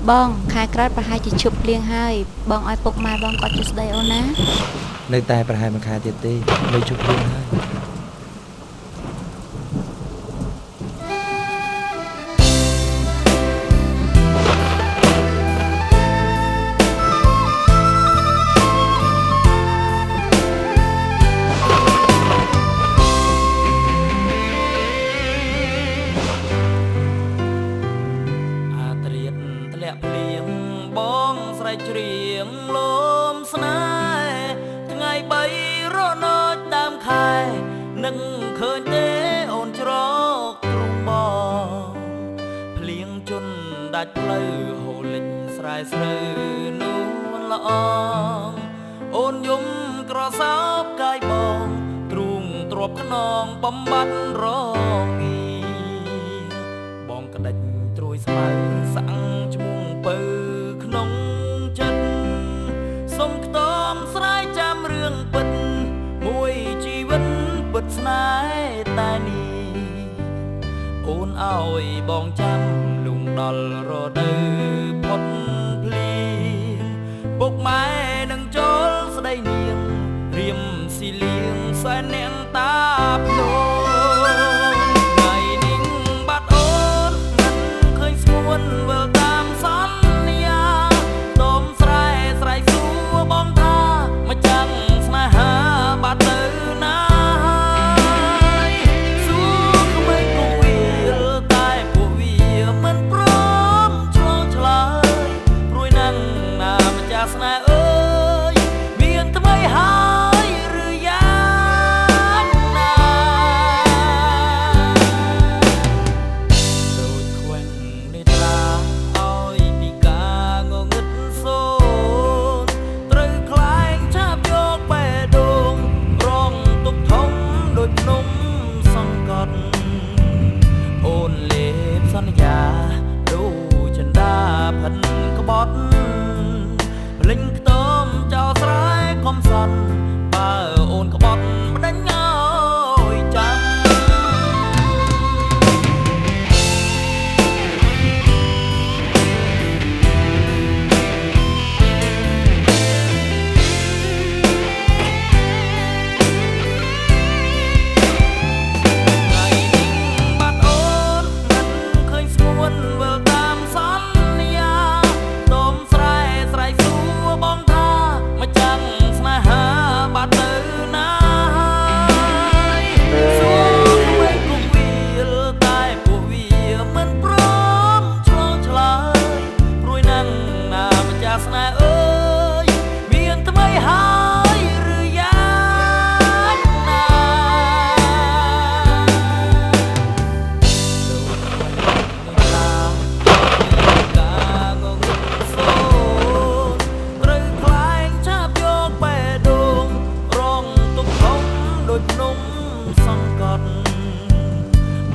បងខែក្រោយប្រហែលជាឈប់ភ្លៀងហើយបងឲ្យពុកម៉ែបងគាត់ជួយស្ដីអូនណានៅតែប្រហែលមួយខែទៀតទេនៅជប់ភ្លៀងហើយបងស្រែកច្រៀងលំស្នេហ៍ថ្ងៃ3រនោចដើមខែនឹងឃើញទេអូនច្រកទ្រូងបងភ្លៀងជន់ដាច់ផ្លូវហូរលិចស្រែស្រូវនួនល្អអូនយំក្រសោបកាយបងទ្រូងទ្របខ្នងបំបត្តិរងីបងក្តិចត្រួយស្មៅសាំងឈ្មោះពើក្នុងចិត្តសុំខ្ទមស្រ័យចាំរឿងពិតមួយជីវិតពិតស្នេហ៍តែនេះអូនឲ្យបងចាំលំដល់រដូវផុតភ្លៀងពុកម៉ែនឹងចូលស្ដីនាងរៀមស៊ីលៀងសែននាងតាភ្នោថ្ងៃនេះបាត់អូនមិនឃើញស្មួនវិលតាមសន្យាបងថាមកចាំស្នេហាបាត់ទៅណាសួរក្មេងគង់វាលតែពួកវាមិនព្រមឆ្លងឆ្លើយព្រួយណាស់ណាម្ចាស់ស្នេហ៍អើយមានថ្មីហើយឬយ៉ាងណាដូចខ្វែងនេត្រាឲ្យពីការងងឹតសូអូនលេបសន្យាដូចចិន្តាផិនក្បត់ភ្លេងខ្ទមចោលស្រែកុំសន់បើអូនក្បត់ម្ដេចឲ្យចាំស្នេហ៍អើយមានថ្មីហើយឬយ៉ាងណាដូចការងងឹតសូនត្រូវខ្លែងឆាបយកបេះដូងរងទុកធំដូចភ្នំសង្កត់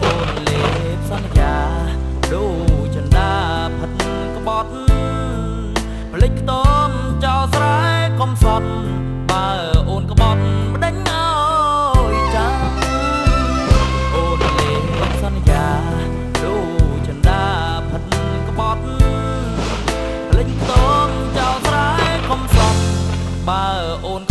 អូនលេបសន្យាដូចចិន្តាផិតក្បត់ភ្លេចខ្ទមចោលស្រែកុំសត់បើអូនក្បត់ម្ដេចឲ្យចាំអូនលេបសន្យាដូចចិន្តាផិតក្បត់ភ្លេចខ្ទមចោលស្រែកុំសត់បើអូន